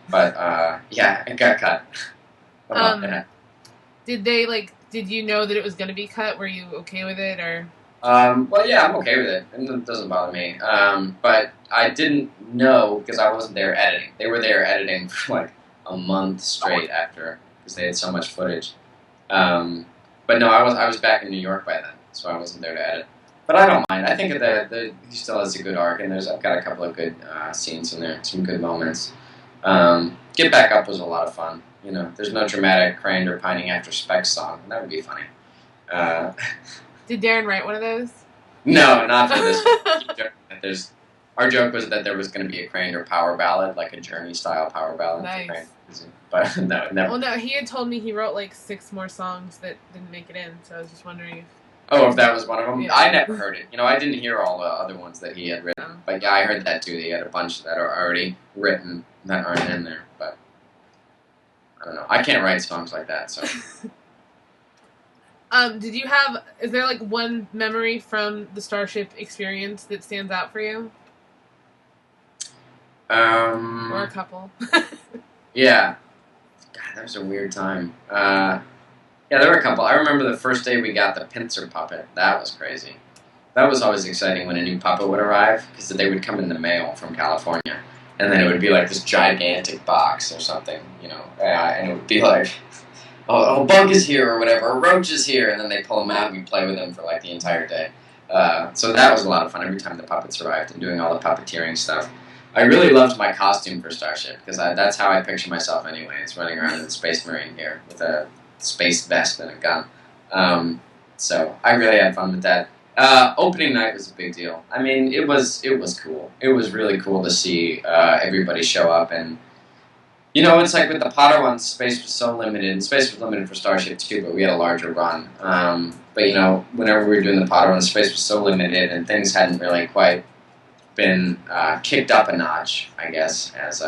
But yeah, it got cut. Oh well, Um, did you know that it was going to be cut? Were you okay with it, or? Well, yeah, I'm okay with it. It doesn't bother me. But I didn't know because I wasn't there editing. They were there editing for like a month straight after because they had so much footage. Um, but no, I was back in New York by then, so I wasn't there to edit. But I don't mind. I think the he still has a good arc, and I've got a couple of good scenes in there, some good moments. Get Back Up was a lot of fun. You know, there's no dramatic crying or pining after Specs song. That would be funny. Uh, Did Darren write one of those? no, not for this one. There's our joke was that there was going to be a Craner power ballad, like a Journey style power ballad Nice. for Craner, but no, never. Well, no, he had told me he wrote like 6 more songs that didn't make it in, so I was just wondering if. Oh, if that was one of them, Yeah. I never heard it. You know, I didn't hear all the other ones that he had written, but yeah, I heard that too. He had a bunch that are already written that aren't in there, but I don't know. I can't write songs like that, so. Did you have? Is there like one memory from the Starship experience that stands out for you, or a couple? Yeah. God, that was a weird time. Yeah, there were a couple. I remember the first day we got the pincer puppet. That was crazy. That was always exciting when a new puppet would arrive because they would come in the mail from California, and then it would be like this gigantic box or something, you know, and it would be like, oh, a bug is here or whatever, a roach is here, and then they pull them out and we play with them for like the entire day. So that was a lot of fun every time the puppets arrived and doing all the puppeteering stuff. I really loved my costume for Starship because that's how I picture myself anyway. It's running around in the Space Marine here with a space vest and a gun. So I really had fun with that. Opening night was a big deal. I mean, it was cool. It was really cool to see everybody show up, and you know, it's like with the Potter ones, space was so limited. And space was limited for Starship too, but we had a larger run. But you know, whenever we were doing the Potter ones, space was so limited, and things hadn't really quite been kicked up a notch, I guess, as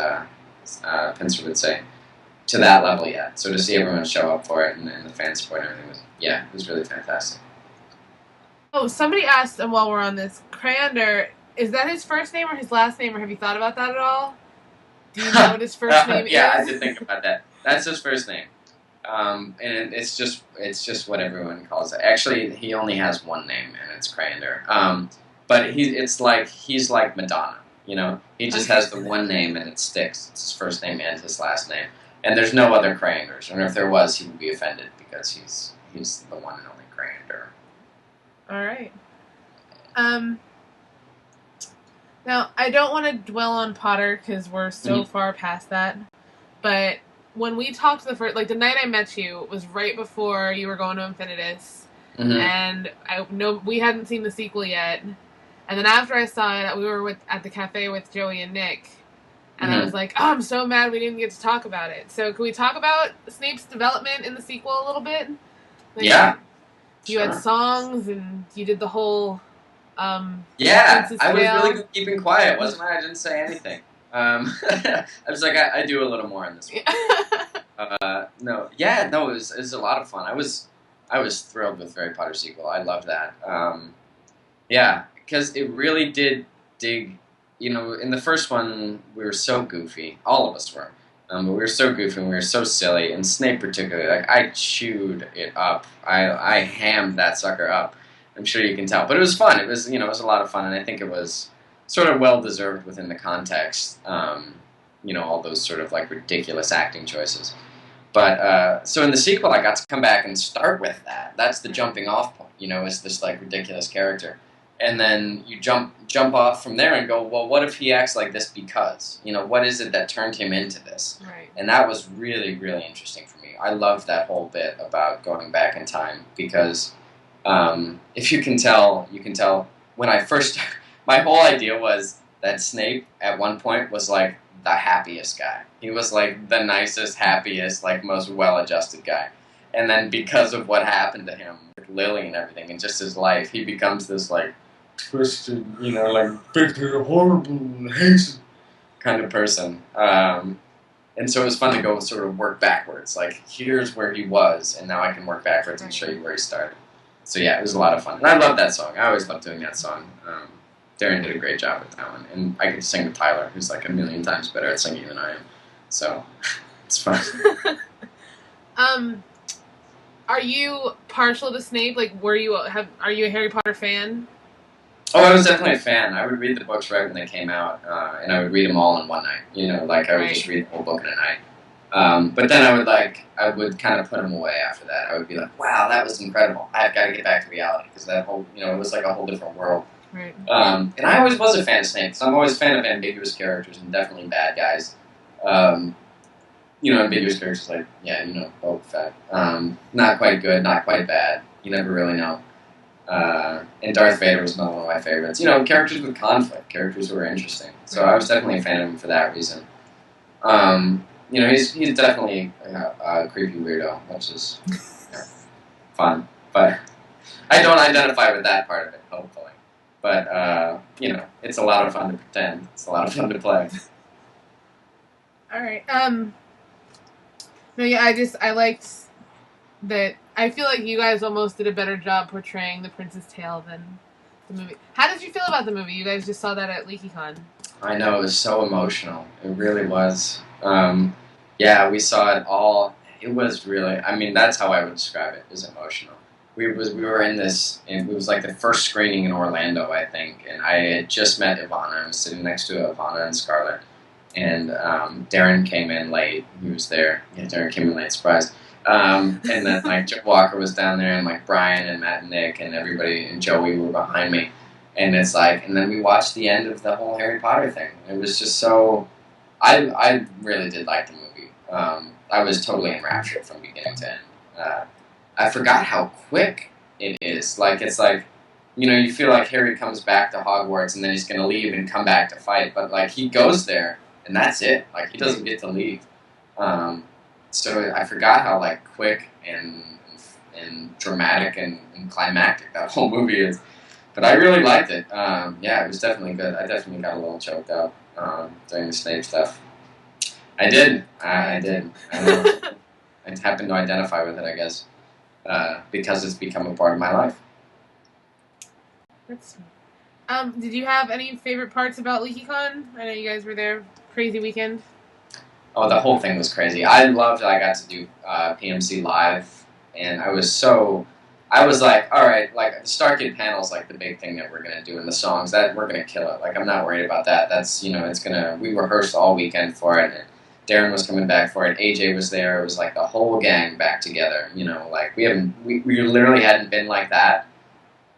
Pincer would say, to that level yet. So to see everyone show up for it and the fan support and everything it was really fantastic. Oh, somebody asked, and while we're on this, Crander, is that his first name or his last name, or have you thought about that at all? Do you know what his first name is? Yeah, I did think about that. That's his first name. And it's just what everyone calls it. Actually, he only has one name, and it's Crander. But he's like Madonna. You know, he just has the one name, and it sticks. It's his first name and his last name. And there's no other Cranders. And if there was, he would be offended because he's the one and only Crander. All right. Now, I don't want to dwell on Potter because we're so far past that. But when we talked the night I met you was right before you were going to Infinitus, and we hadn't seen the sequel yet. And then after I saw it, we were at the cafe with Joey and Nick, and I was like, "Oh, I'm so mad we didn't get to talk about it." So, can we talk about Snape's development in the sequel a little bit? Yeah. You had songs, and you did the whole. Yeah, I was really good keeping quiet, wasn't I? I didn't say anything. I was like, I do a little more in this one. No, it was a lot of fun. I was thrilled with Harry Potter sequel. I love that. Yeah, because it really did dig. You know, in the first one, we were so goofy. All of us were. But we were so goofy and we were so silly. And Snape particularly, like, I chewed it up. I hammed that sucker up. I'm sure you can tell. But it was fun. It was a lot of fun. And I think it was sort of well-deserved within the context. All those sort of, like, ridiculous acting choices. But, so in the sequel, I got to come back and start with that. That's the jumping off point, is this, like, ridiculous character. And then you jump off from there and go, well, what if he acts like this because? What is it that turned him into this? Right. And that was really, really interesting for me. I loved that whole bit about going back in time because if you can tell, when I first, my whole idea was that Snape at one point was like the happiest guy. He was like the nicest, happiest, like most well-adjusted guy. And then because of what happened to him with Lily and everything and just his life, he becomes this like twisted, like bitter, horrible, hateful kind of person. And so it was fun to go sort of work backwards. Like, here's where he was, and now I can work backwards and show you where he started. So yeah, it was a lot of fun. And I love that song. I always love doing that song. Darren did a great job with that one. And I could sing with Tyler, who's like a million times better at singing than I am. So it's fun. Are you partial to Snape? Like, are you a Harry Potter fan? Oh, I was definitely a fan. I would read the books right when they came out, and I would read them all in one night. Like I would Right. just read the whole book in a night. But then I would kind of put them away after that. I would be like, wow, that was incredible. I've got to get back to reality because that whole, it was like a whole different world. Right. And I always was a fan of Snape. So I'm always a fan of ambiguous characters and definitely bad guys. Ambiguous characters like, Boba Fett. Not quite good, not quite bad. You never really know. And Darth Vader was not one of my favorites. Characters with conflict, characters who are interesting. So I was definitely a fan of him for that reason. He's definitely a creepy weirdo, which is fun. But I don't identify with that part of it, hopefully. But, it's a lot of fun to pretend. It's a lot of fun to play. All right. No, yeah, I liked that. I feel like you guys almost did a better job portraying the Prince's Tale than the movie. How did you feel about the movie? You guys just saw that at LeakyCon. I know, it was so emotional. It really was. We saw it all. It was really, that's how I would describe it, is emotional. We were in this, and it was like the first screening in Orlando, I think, and I had just met Ivana. I was sitting next to Ivana and Scarlett, and Darren came in late. He was there. Yeah, Darren came in late, surprise. And then Jeff Walker was down there, and Brian and Matt and Nick and everybody and Joey were behind me. And it's and then we watched the end of the whole Harry Potter thing. It was just so, I really did like the movie. I was totally enraptured from beginning to end. I forgot how quick it is. You feel like Harry comes back to Hogwarts and then he's going to leave and come back to fight. But, he goes there and that's it. He doesn't get to leave. So I forgot how, quick and dramatic and climactic that whole movie is. But I really liked it. It was definitely good. I definitely got a little choked up during the Snape stuff. I did. I did. I happened to identify with it, I guess, because it's become a part of my life. That's sweet. Did you have any favorite parts about LeakyCon? I know you guys were there. Crazy weekend. Oh, the whole thing was crazy. I loved that I got to do PMC live, and I was like, all right, the Starkid panel is the big thing that we're going to do in the songs. That we're going to kill it. I'm not worried about that. That's, we rehearsed all weekend for it. And Darren was coming back for it. AJ was there. It was the whole gang back together. We literally hadn't been like that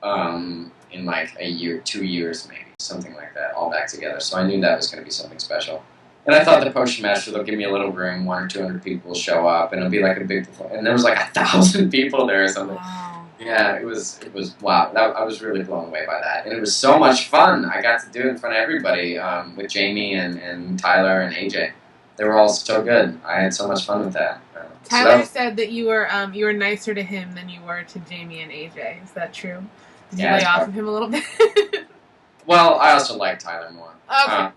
in a year, 2 years maybe, something like that, all back together. So I knew that was going to be something special. And I thought the Potion Master, they'll give me a little room, 100 or 200 people will show up, and it'll be a big, and there was 1,000 people there or something. Wow. Yeah, it was wow. I was really blown away by that, and it was so much fun. I got to do it in front of everybody with Jamie and Tyler and AJ. They were all so good. I had so much fun with that. Tyler said that you were nicer to him than you were to Jamie and AJ. Is that true? Did you lay off of him a little bit? Well, I also like Tyler more. Okay.